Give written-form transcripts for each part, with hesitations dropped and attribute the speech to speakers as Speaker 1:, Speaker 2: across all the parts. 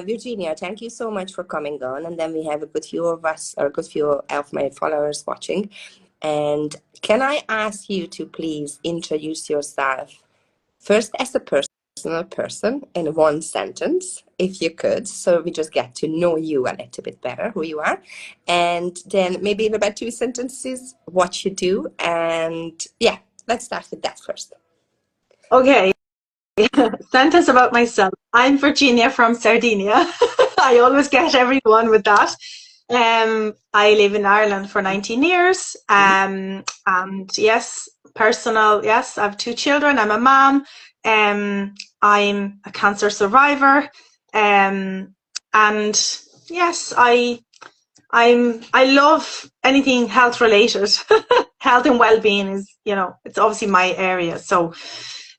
Speaker 1: Virginia, thank you so much for coming on. And then we have a good few of us, or a good few of my followers watching. And can I ask you to please introduce yourself first as a personal person in one sentence, if you could, so we just get to know you a little bit better, who you are. And then maybe in about 2 sentences, what you do. And yeah, let's start with that first.
Speaker 2: Okay. Sentence about myself. I'm Virginia from Sardinia. I always get everyone with that. I live in Ireland for 19 years. And yes, personal, yes, I have 2 children. I'm a mom. I'm a cancer survivor. And yes, I love anything health related. Health and well-being is, it's obviously my area. So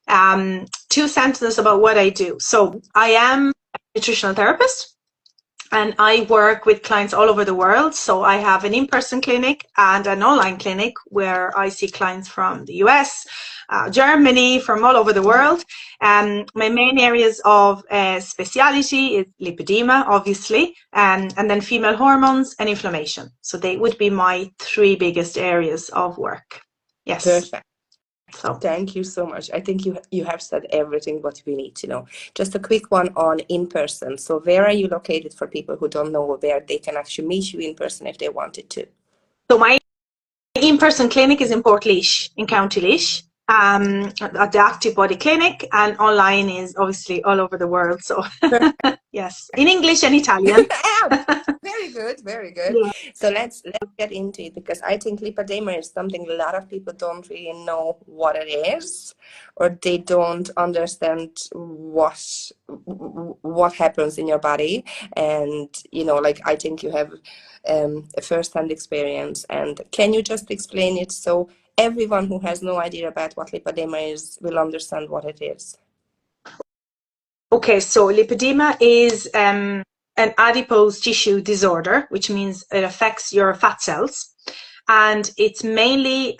Speaker 2: 2 sentences about what I do. So I am a nutritional therapist and I work with clients all over the world. So I have an in-person clinic and an online clinic where I see clients from the US, Germany, from all over the world. My main areas of speciality is lipedema, obviously, and then female hormones and inflammation. So they would be my 3 biggest areas of work. Yes.
Speaker 1: Perfect.
Speaker 2: So
Speaker 1: thank you so much. I think you have said everything what we need to know. Just a quick one on in person. So where are you located for people who don't know where they can actually meet you in person if they wanted to?
Speaker 2: So my in-person clinic is in Portlaoise, in County Laois, at the Active Body Clinic, and online is obviously all over the world. So yes, in English and Italian.
Speaker 1: Very good, very good.
Speaker 2: Yeah.
Speaker 1: So let's get into it, because I think lipedema is something a lot of people don't really know what it is, or they don't understand what happens in your body. And like, I think you have a first-hand experience. And can you just explain it so everyone who has no idea about what lipedema is will understand what it is?
Speaker 2: Okay, so lipedema is an adipose tissue disorder, which means it affects your fat cells, and it's mainly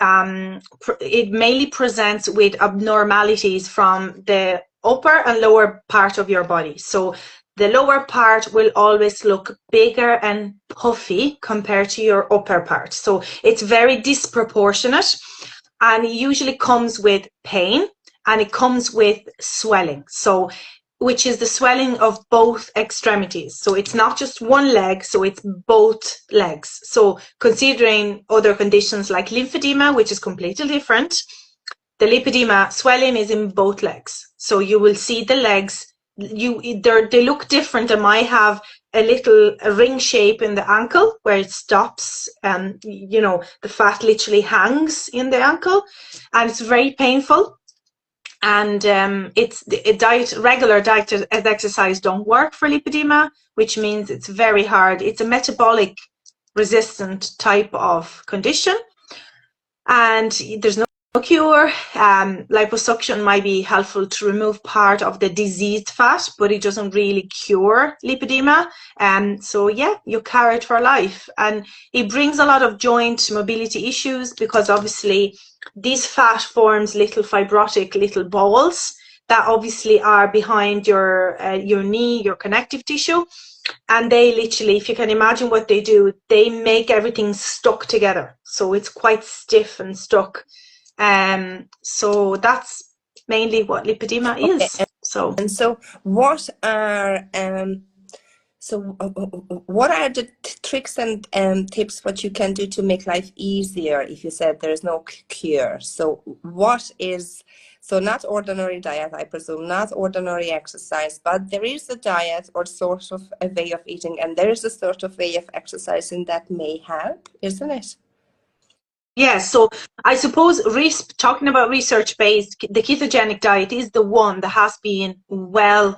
Speaker 2: it mainly presents with abnormalities from the upper and lower part of your body. So the lower part will always look bigger and puffy compared to your upper part. So it's very disproportionate, and it usually comes with pain, and it comes with swelling. So which is the swelling of both extremities. So it's not just one leg, so it's both legs. So considering other conditions like lymphedema, which is completely different, the lipedema swelling is in both legs. So you will see the legs, they look different. They might have a ring shape in the ankle where it stops, and the fat literally hangs in the ankle, and it's very painful. And regular diet and exercise don't work for lipedema, which means it's very hard. It's a metabolic resistant type of condition, and there's no cure. Liposuction might be helpful to remove part of the diseased fat, but it doesn't really cure lipedema. So yeah, you carry it for life, and it brings a lot of joint mobility issues, because obviously these fat forms little fibrotic little balls that obviously are behind your knee, your connective tissue, and they literally, if you can imagine what they do, they make everything stuck together. So it's quite stiff and stuck. So that's mainly what lipedema is.
Speaker 1: Okay. So what are the tricks and tips what you can do to make life easier if you said there's no cure? So not ordinary diet, I presume, not ordinary exercise, but there is a diet or sort of a way of eating, and there is a sort of way of exercising that may help, isn't it?
Speaker 2: Yes, so I suppose talking about research-based, the ketogenic diet is the one that has been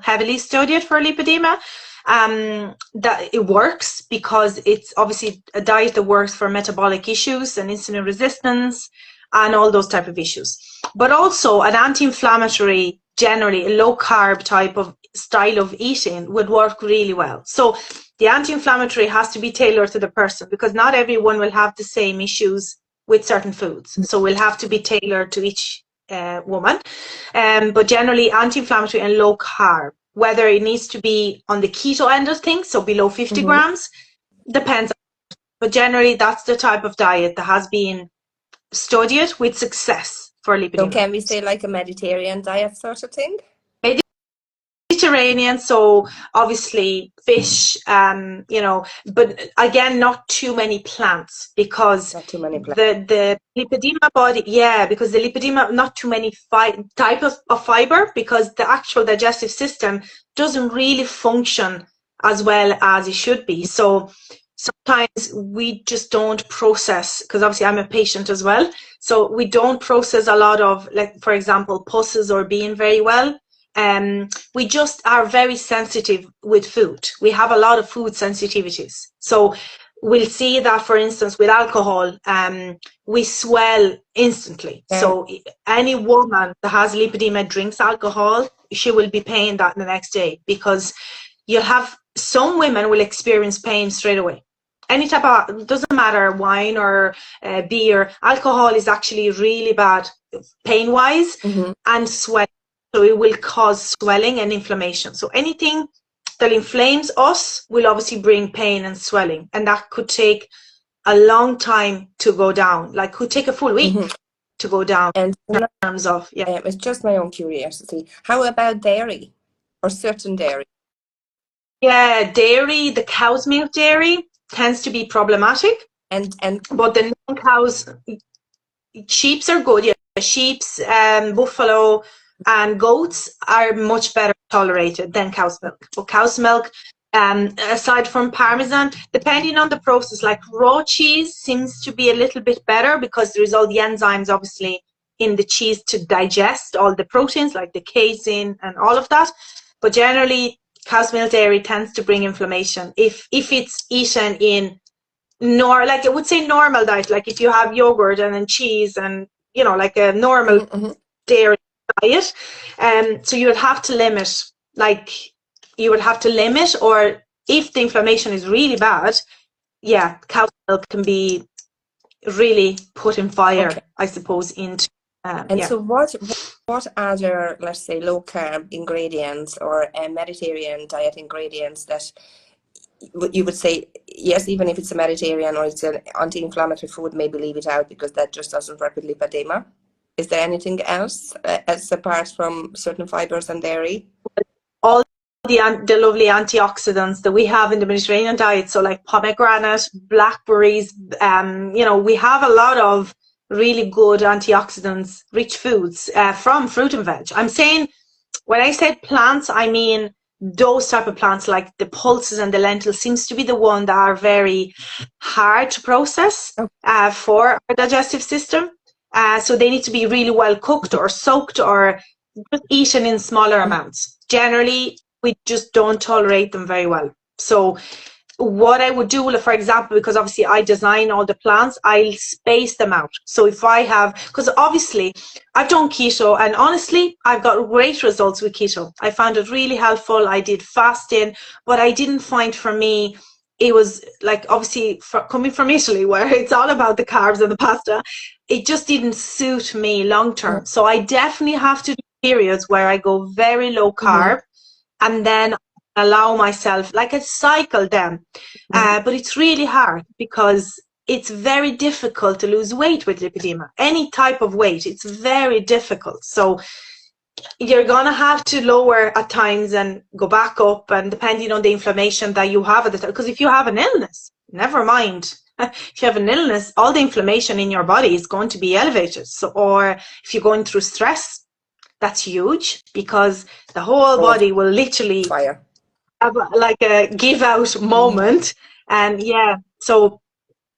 Speaker 2: heavily studied for lipedema. That it works because it's obviously a diet that works for metabolic issues and insulin resistance and all those type of issues. But also an anti-inflammatory, generally a low-carb type of style of eating would work really well. So the anti-inflammatory has to be tailored to the person, because not everyone will have the same issues with certain foods. So we'll have to be tailored to each woman. But generally anti-inflammatory and low carb whether it needs to be on the keto end of things, so below 50 grams, depends. But generally, that's the type of diet that has been studied with success for
Speaker 1: So
Speaker 2: lipedema.
Speaker 1: can we say like a Mediterranean diet sort of thing?
Speaker 2: Mediterranean, so obviously fish, but again, not too many plants, because
Speaker 1: Not too many plants.
Speaker 2: the lipedema body, because the lipedema, not too many type of fiber, because the actual digestive system doesn't really function as well as it should be. So sometimes we just don't process, because obviously I'm a patient as well, so we don't process a lot of, like, for example, pusses or being very well. We just are very sensitive with food. We have a lot of food sensitivities. So we'll see that, for instance, with alcohol, we swell instantly. So any woman that has lipedema drinks alcohol, she will be paying that the next day, because you'll have some women will experience pain straight away. Any type of, it doesn't matter, wine or beer, alcohol is actually really bad pain-wise and sweat. So it will cause swelling and inflammation. So anything that inflames us will obviously bring pain and swelling. And that could take a long time to go down. Like, could take a full week to go down.
Speaker 1: And
Speaker 2: in terms of,
Speaker 1: it's just my own curiosity. How about dairy or certain dairy?
Speaker 2: Yeah, dairy, the cow's milk dairy tends to be problematic.
Speaker 1: And
Speaker 2: but the non-cows, sheeps are good. Yeah, sheeps, buffalo, and goats are much better tolerated than cow's milk. But cow's milk, aside from Parmesan, depending on the process, like raw cheese seems to be a little bit better, because there is all the enzymes obviously in the cheese to digest all the proteins, like the casein and all of that. But generally, cow's milk dairy tends to bring inflammation if it's eaten in like I would say normal diet, like if you have yogurt and then cheese and like a normal dairy diet. So you would have to limit, or if the inflammation is really bad, cow's milk can be really put in fire, I suppose, into
Speaker 1: so what other, let's say, low carb ingredients or Mediterranean diet ingredients that you would say, yes, even if it's a Mediterranean or it's an anti-inflammatory food, maybe leave it out because that just doesn't work with lipedema? Is there anything else as apart from certain fibers and dairy?
Speaker 2: All the lovely antioxidants that we have in the Mediterranean diet, so like pomegranate, blackberries, we have a lot of really good antioxidants rich foods from fruit and veg. I'm saying, when I said plants, I mean those type of plants, like the pulses and the lentils seems to be the one that are very hard to process for our digestive system. So they need to be really well cooked or soaked or just eaten in smaller amounts. Generally, we just don't tolerate them very well. So what I would do, for example, because obviously I design all the plants, I'll space them out. So if I have, because obviously I've done keto, and honestly, I've got great results with keto. I found it really helpful. I did fasting, but I didn't find, for me, it was like, obviously coming from Italy, where it's all about the carbs and the pasta, it just didn't suit me long term. So I definitely have to do periods where I go very low carb, and then allow myself, like, I cycle them. But it's really hard because it's very difficult to lose weight with lipedema. Any type of weight, it's very difficult. So you're going to have to lower at times and go back up, and depending on the inflammation that you have at the time. Because if you have an illness, never mind. If you have an illness, all the inflammation in your body is going to be elevated. So, or if you're going through stress, that's huge, because the whole body will literally
Speaker 1: fire.
Speaker 2: Have like a give out moment. And so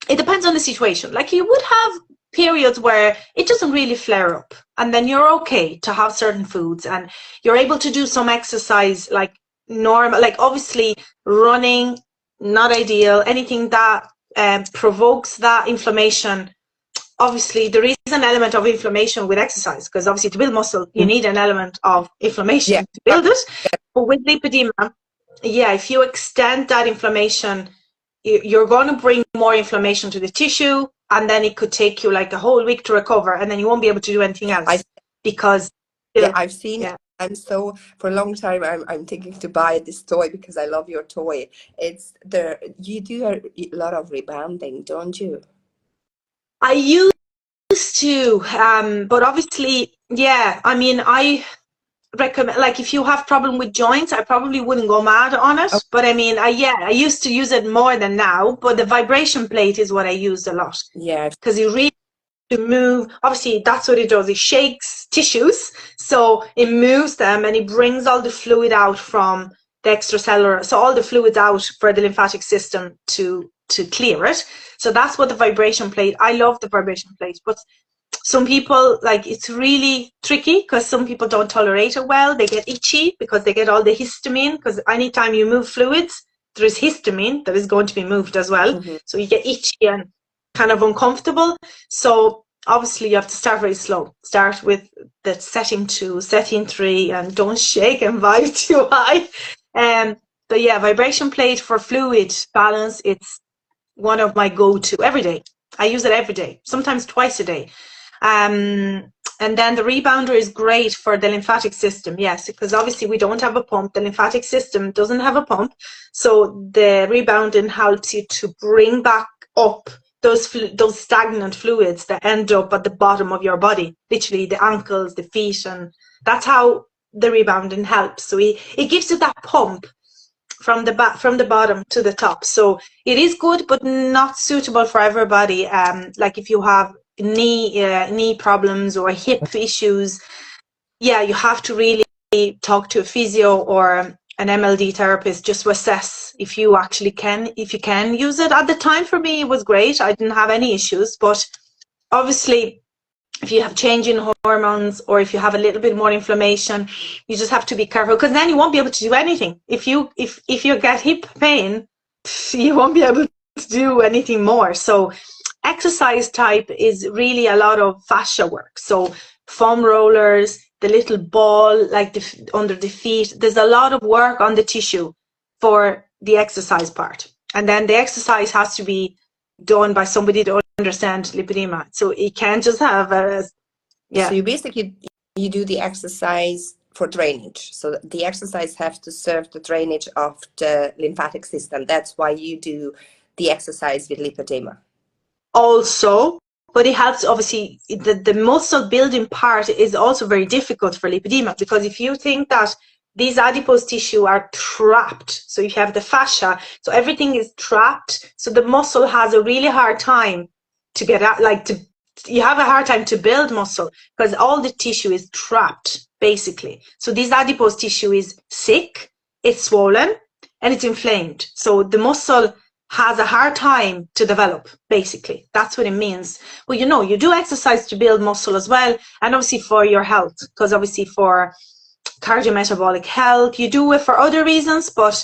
Speaker 2: it depends on the situation. Like, you would have periods where it doesn't really flare up, and then you're okay to have certain foods, and you're able to do some exercise, like normal, like obviously running, not ideal, anything that provokes that inflammation. Obviously there is an element of inflammation with exercise, because obviously to build muscle you need an element of inflammation to build it. But with lipedema, if you extend that inflammation, you're going to bring more inflammation to the tissue, and then it could take you like a whole week to recover, and then you won't be able to do anything else. I've seen
Speaker 1: I'm so, for a long time, I'm thinking to buy this toy because I love your toy. It's the, you do a lot of rebounding, don't you?
Speaker 2: I used to, but obviously, yeah, I mean, I recommend, like, if you have problem with joints, I probably wouldn't go mad on it.
Speaker 1: Oh,
Speaker 2: But I mean, I used to use it more than now, but the vibration plate is what I used a lot
Speaker 1: yeah.
Speaker 2: because you really to move. Obviously, that's what it does. It shakes tissues, so it moves them and it brings all the fluid out from the extracellular, so all the fluids out for the lymphatic system to clear it. So that's what the vibration plate. I love the vibration plate, but some people, like, it's really tricky because some people don't tolerate it well. They get itchy because they get all the histamine, because anytime you move fluids, there is histamine that is going to be moved as well.
Speaker 1: Mhm.
Speaker 2: So you get itchy and kind of uncomfortable. So obviously you have to start very slow. Start with the setting 2, setting 3, and don't shake and vibe too high. But yeah, vibration plate for fluid balance, it's one of my go-to every day. I use it every day, sometimes twice a day. And then the rebounder is great for the lymphatic system, yes, because obviously we don't have a pump. The lymphatic system doesn't have a pump. So the rebounding helps you to bring back up those stagnant fluids that end up at the bottom of your body, literally the ankles, the feet, and that's how the rebounding helps. So it gives you that pump from the bottom to the top. So it is good, but not suitable for everybody. Like if you have knee problems or hip issues, yeah, you have to really talk to a physio or an MLD therapist just to assess if you actually can use it. At the time, for me, it was great. I didn't have any issues, but obviously, if you have change in hormones or if you have a little bit more inflammation, you just have to be careful, because then you won't be able to do anything. If you get hip pain, you won't be able to do anything more. So exercise type is really a lot of fascia work. So foam rollers, the little ball like under the feet, there's a lot of work on the tissue for the exercise part. And then the exercise has to be done by somebody that understands lipedema. So you can't just have
Speaker 1: So you basically, you do the exercise for drainage. So the exercise has to serve the drainage of the lymphatic system. That's why you do the exercise with lipedema.
Speaker 2: Also, but it helps, obviously, the muscle building part is also very difficult for lipedema, because if you think that these adipose tissue are trapped, so you have the fascia, so everything is trapped, so the muscle has a really hard time to get out, you have a hard time to build muscle because all the tissue is trapped, basically. So this adipose tissue is sick, it's swollen, and it's inflamed. So the muscle has a hard time to develop, basically. That's what it means. Well, you do exercise to build muscle as well, and obviously for your health, because obviously for cardiometabolic health, you do it for other reasons, but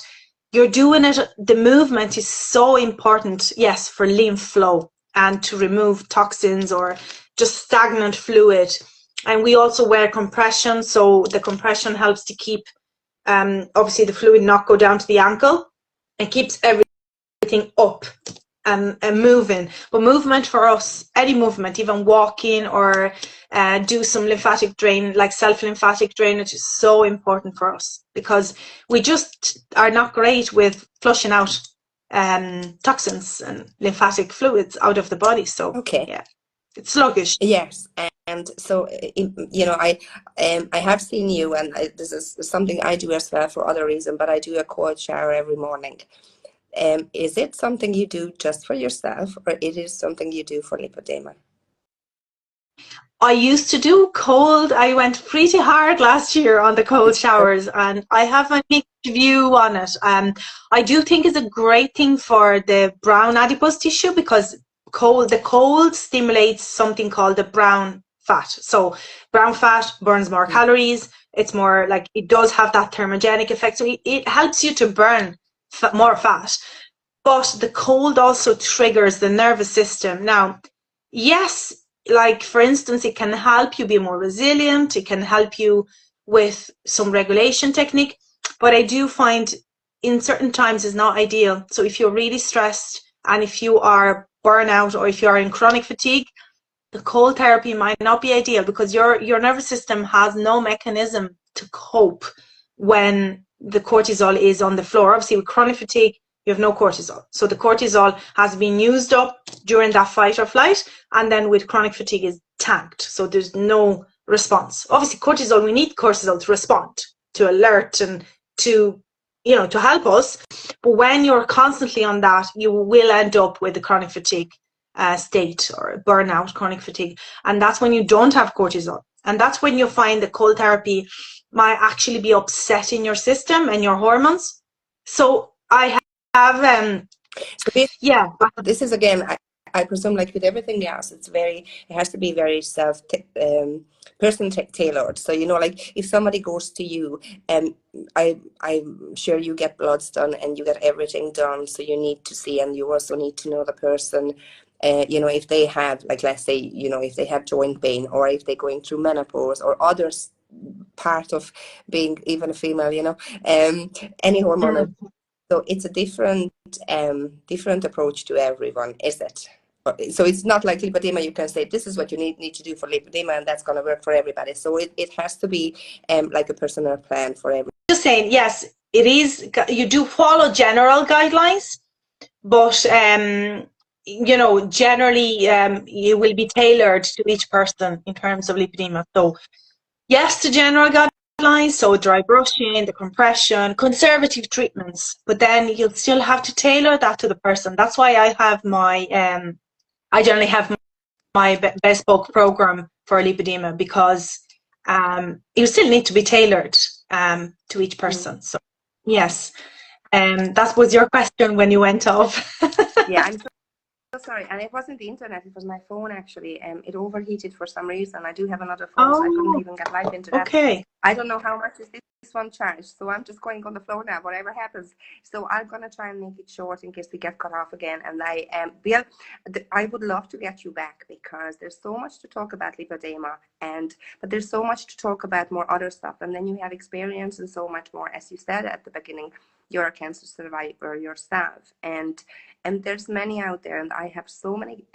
Speaker 2: you're doing it, the movement is so important, yes, for lymph flow and to remove toxins or just stagnant fluid. And we also wear compression, so the compression helps to keep obviously the fluid not go down to the ankle and keeps everything up and moving. But movement for us, any movement, even walking or do some lymphatic drain, like self-lymphatic drainage, is so important for us because we just are not great with flushing out toxins and lymphatic fluids out of the body. So
Speaker 1: Okay.
Speaker 2: yeah, it's sluggish.
Speaker 1: Yes, and so I have seen you, and this is something I do as well for other reason, but I do a cold shower every morning. Is it something you do just for yourself, or it is something you do for lipedema?
Speaker 2: I used to do cold. I went pretty hard last year on the cold showers, and I have a mixed view on it. I do think it's a great thing for the brown adipose tissue because the cold stimulates something called the brown fat. So brown fat burns more calories. It's more like, it does have that thermogenic effect. So it helps you to burn more fat. But the cold also triggers the nervous system. Now, yes, like for instance, it can help you be more resilient. It can help you with some regulation technique. But I do find in certain times is not ideal. So if you're really stressed and if you are burnout or if you are in chronic fatigue, the cold therapy might not be ideal because your nervous system has no mechanism to cope when the cortisol is on the floor. Obviously, with chronic fatigue, you have no cortisol. So the cortisol has been used up during that fight or flight, and then with chronic fatigue is tanked. So there's no response. Obviously, cortisol, we need cortisol to respond, to alert, and to, you know, to help us. But when you're constantly on that, you will end up with the chronic fatigue state, or burnout, chronic fatigue. And that's when you don't have cortisol. And that's when you find that cold therapy might actually be upsetting your system and your hormones. So I have,
Speaker 1: So
Speaker 2: yeah.
Speaker 1: this is again, I presume, like with everything else, it has to be very person tailored. So, you know, like if somebody goes to you, I'm sure you get bloods done and you get everything done. So you need to see, and you also need to know the person. You know, if they have, like, let's say, you know, if they have joint pain, or if they're going through menopause, or others part of being even a female, you know, any hormonal. So it's a different approach to everyone, is it? So it's not like lipedema, you can say this is what you need to do for lipedema, and that's going to work for everybody. So it has to be like a personal plan for everyone.
Speaker 2: Just saying, yes, it is. You do follow general guidelines, but you know, generally you will be tailored to each person in terms of lipedema. So yes, the general guidelines, so dry brushing, the compression, conservative treatments, but then you'll still have to tailor that to the person. That's why I have my I generally have my bespoke program for lipedema, because you still need to be tailored to each person. So yes, that was your question when you went off.
Speaker 1: Yeah, I'm so sorry, and it wasn't the internet, it was my phone actually. It overheated for some reason. I do have another phone, so I couldn't even get live internet.
Speaker 2: Okay.
Speaker 1: I don't know how much is this one charged, so I'm just going on the floor now, whatever happens. So I'm gonna try and make it short in case we get cut off again. And Bill, I would love to get you back, because there's so much to talk about lipedema, but there's so much to talk about more other stuff, and then you have experience and so much more. As you said at the beginning, you're a cancer survivor yourself, and there's many out there, and I have so many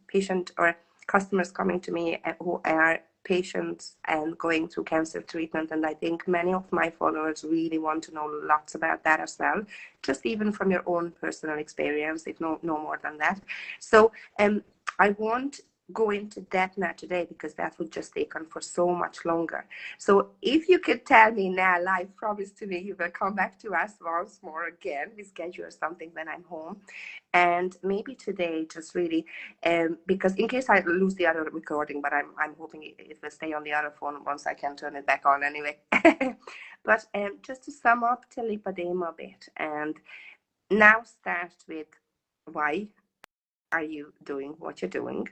Speaker 1: patient or customers coming to me who are patients and going through cancer treatment, and I think many of my followers really want to know lots about that as well, just even from your own personal experience, if no more than that. So I won't go into depth now today, because that would just take on for so much longer. So if you could tell me now, live promise to me, you will come back to us once more again. We schedule something when I'm home, and maybe today, just really, because in case I lose the other recording, but I'm hoping it will stay on the other phone once I can turn it back on anyway. But just to sum up the lipedema a bit, and now start with why are you doing what you're doing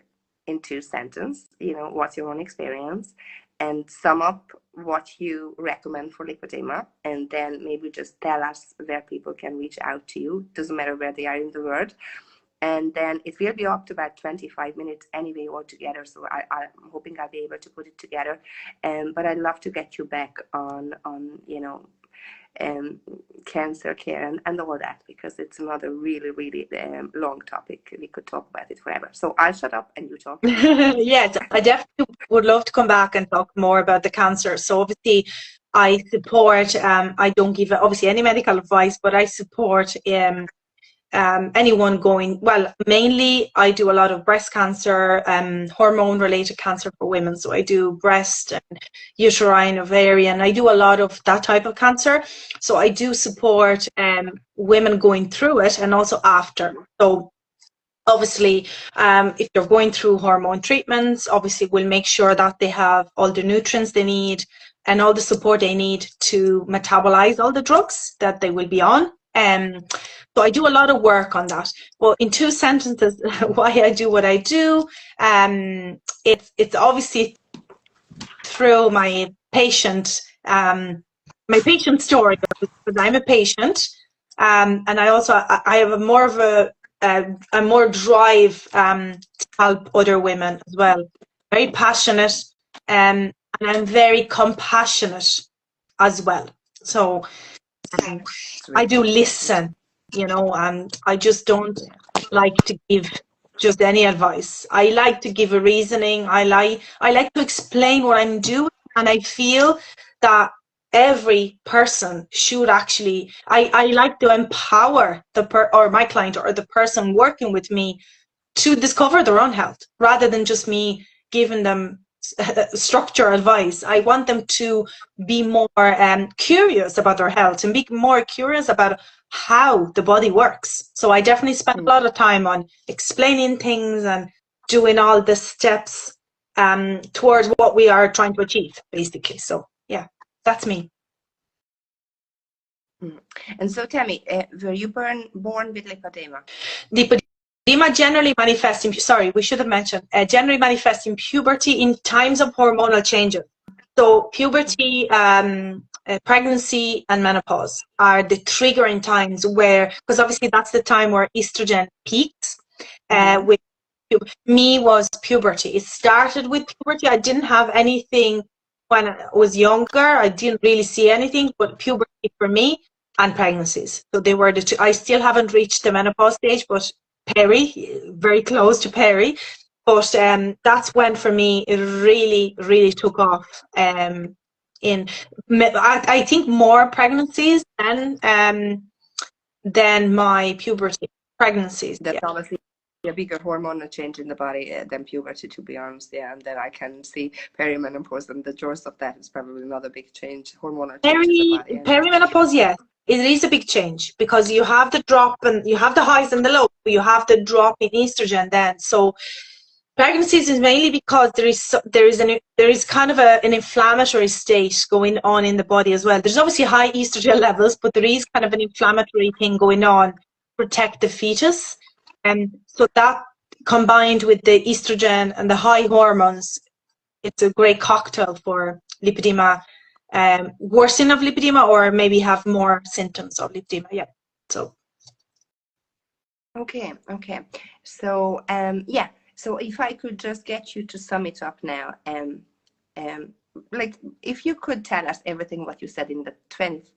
Speaker 1: in 2 sentences, you know, what's your own experience, and sum up what you recommend for lipedema, and then maybe just tell us where people can reach out to you. Doesn't matter where they are in the world. And then it will be up to about 25 minutes anyway altogether, so I'm hoping I'll be able to put it together. But I'd love to get you back on you know, cancer care and all that, because it's another really long topic. We could talk about it forever, so I'll shut up and you talk.
Speaker 2: Yes, I definitely would love to come back and talk more about the cancer. So obviously I support, I don't give obviously any medical advice, but I support anyone going, well, mainly I do a lot of breast cancer, hormone related cancer for women. So I do breast and uterine, ovarian. I do a lot of that type of cancer. So I do support women going through it and also after. So obviously, if they're going through hormone treatments, obviously we'll make sure that they have all the nutrients they need and all the support they need to metabolize all the drugs that they will be on. So I do a lot of work on that. Well, in 2 sentences, why I do what I do, it's obviously through my patient story, because I'm a patient, and I also I have a more drive to help other women as well. Very passionate, and I'm very compassionate as well. So I do listen, you know, and I just don't like to give just any advice. I like to give a reasoning. I like to explain what I'm doing, and I feel that every person should actually, I like to empower or my client or the person working with me to discover their own health rather than just me giving them structure advice. I want them to be more curious about their health and be more curious about how the body works. So I definitely spend a lot of time on explaining things and doing all the steps towards what we are trying to achieve, basically. So yeah, that's me.
Speaker 1: And so tell me, were you born with lipedema?
Speaker 2: Lipedema generally manifests in, sorry, we should have mentioned, generally manifests in puberty in times of hormonal changes. So puberty, pregnancy and menopause are the triggering times where, because obviously that's the time where estrogen peaks. With me was puberty. It started with puberty. I didn't have anything when I was younger. I didn't really see anything, but puberty for me and pregnancies. So they were the two. I still haven't reached the menopause stage, but very close to peri. But that's when for me it really, really took off. In I think more pregnancies than my puberty. Pregnancies.
Speaker 1: That's obviously a bigger hormonal change in the body than puberty, to be honest. Yeah, and then I can see perimenopause, and the jaws of that is probably another big change, hormonal change in the body.
Speaker 2: Perimenopause, yes. It is a big change because you have the drop and you have the highs and the lows. You have the drop in estrogen then. So pregnancies is mainly because there is kind of an inflammatory state going on in the body as well. There's obviously high estrogen levels, but there is kind of an inflammatory thing going on to protect the fetus. And so that combined with the estrogen and the high hormones, it's a great cocktail for lipedema, worsening of lipedema, or maybe have more symptoms of lipedema. Yeah. So.
Speaker 1: Okay. So yeah. So if I could just get you to sum it up now, like if you could tell us everything what you said in the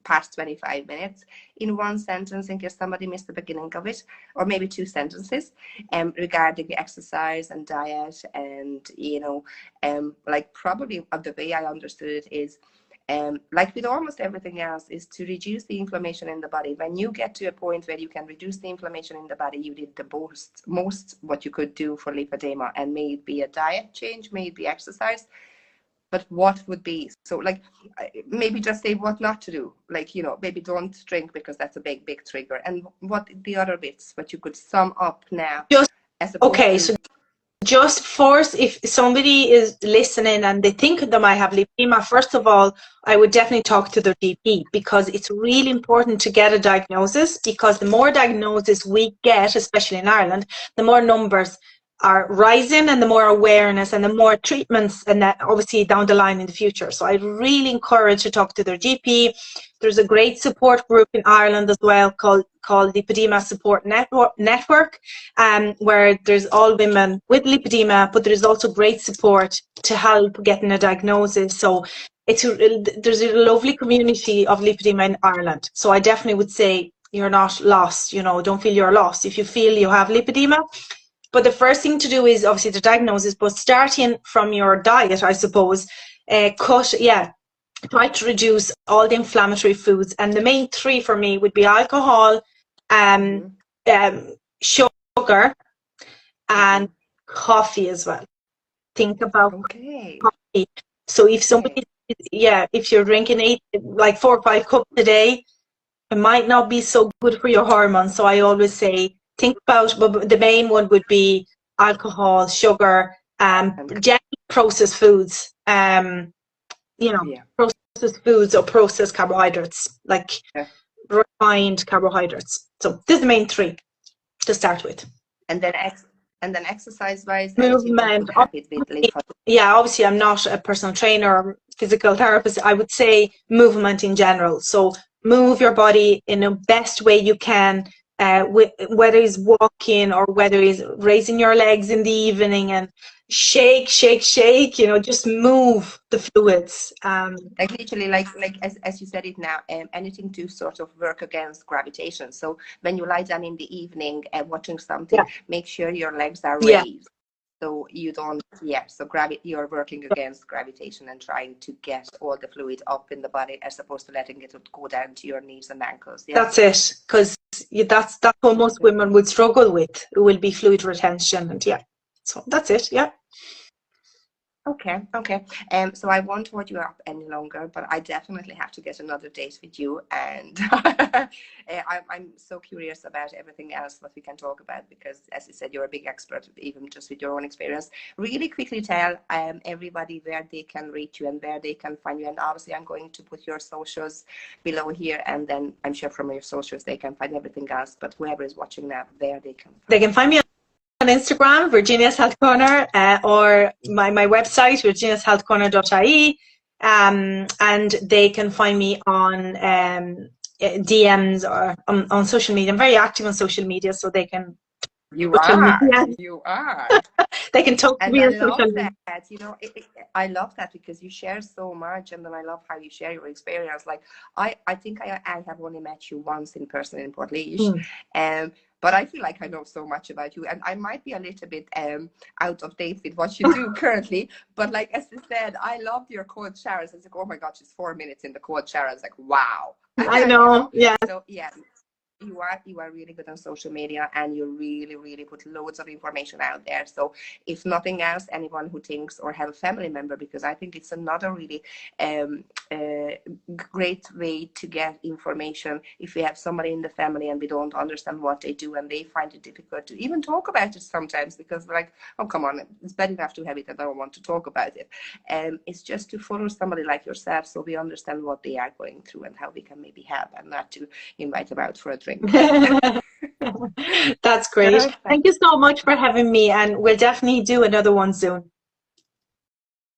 Speaker 1: past 25 minutes in one sentence in case somebody missed the beginning of it, or maybe two sentences, regarding exercise and diet, and like probably the way I understood it is, like with almost everything else, is to reduce the inflammation in the body. When you get to a point where you can reduce the inflammation in the body, you did the most what you could do for lipedema, and may it be a diet change, may it be exercise, but what would be, so like maybe just say what not to do, like maybe don't drink because that's a big trigger, and what the other bits, what you could sum up now.
Speaker 2: So just first, if somebody is listening and they think they might have lipedema, first of all, I would definitely talk to their GP, because it's really important to get a diagnosis, because the more diagnosis we get, especially in Ireland, the more numbers are rising and the more awareness and the more treatments, and that obviously down the line in the future. So I really encourage to talk to their GP. There's a great support group in Ireland as well called Lipedema Support Network, where there's all women with lipedema, but there's also great support to help getting a diagnosis. So there's a lovely community of lipedema in Ireland. So I definitely would say you're not lost. Don't feel you're lost if you feel you have lipedema. But the first thing to do is obviously the diagnosis, but starting from your diet, I suppose, try to reduce all the inflammatory foods. And the main three for me would be alcohol, sugar, and coffee as well. Think about coffee. So if somebody, if you're drinking 4 or 5 cups a day, it might not be so good for your hormones. So I always say, think about, but the main one would be alcohol, sugar, generally processed foods, processed foods or processed carbohydrates, like refined carbohydrates. So this is the main three to start with.
Speaker 1: And then exercise-wise,
Speaker 2: movement. Yeah, obviously I'm not a personal trainer or physical therapist. I would say movement in general. So move your body in the best way you can. Whether it's walking or whether it's raising your legs in the evening and shake, just move the fluids.
Speaker 1: Like literally, like as you said it now, anything to sort of work against gravitation. So when you lie down in the evening and watching something, make sure your legs are raised. So you don't, so you're working against gravitation and trying to get all the fluid up in the body as opposed to letting it go down to your knees and ankles. Yeah.
Speaker 2: That's it, because that's what most women would struggle with. It will be fluid retention, and so that's it. Yeah.
Speaker 1: Okay. So I won't hold you up any longer, but I definitely have to get another date with you, and I'm so curious about everything else that we can talk about, because, as you said, you're a big expert, even just with your own experience. Really quickly tell everybody where they can reach you and where they can find you, and obviously I'm going to put your socials below here, and then I'm sure from your socials they can find everything else. But whoever is watching now, where they can
Speaker 2: find me on Instagram, Virginia's Health Corner, or my website, virginiashealthcorner.ie, and they can find me on DMs or on social media. I'm very active on social media, so they can.
Speaker 1: You are.
Speaker 2: They can talk to me on social media.
Speaker 1: I love that because you share so much, and then I love how you share your experience. Like I think I have only met you once in person in Portlaoise, but I feel like I know so much about you, and I might be a little bit out of date with what you do currently. But like as I said, I loved your cold showers. It's like, oh my gosh, it's 4 minutes in the cold shower. It's like, wow.
Speaker 2: I know. Yeah.
Speaker 1: So you are really good on social media, and you really put loads of information out there. So if nothing else, anyone who thinks or have a family member, because I think it's another really great way to get information. If we have somebody in the family and we don't understand what they do, and they find it difficult to even talk about it sometimes, because we're like, oh, come on, it's bad enough to have it, I don't want to talk about it. It's just to follow somebody like yourself, so we understand what they are going through and how we can maybe help, and not to invite them out for a drink.
Speaker 2: That's great. Perfect. Thank you so much for having me, and we'll definitely do another one soon.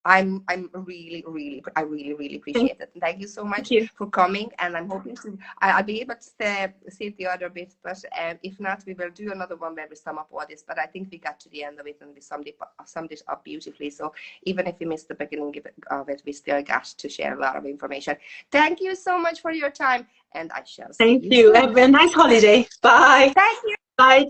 Speaker 1: I really appreciate it. Thank you so much for coming, and I'm hoping I'll be able to see the other bit, but if not, we will do another one where we sum up all this. But I think we got to the end of it, and we summed it up beautifully. So even if we missed the beginning of it, we still got to share a lot of information. Thank you so much for your time, and I shall see you.
Speaker 2: Thank you. Have a nice holiday. Bye.
Speaker 1: Thank you.
Speaker 2: Bye.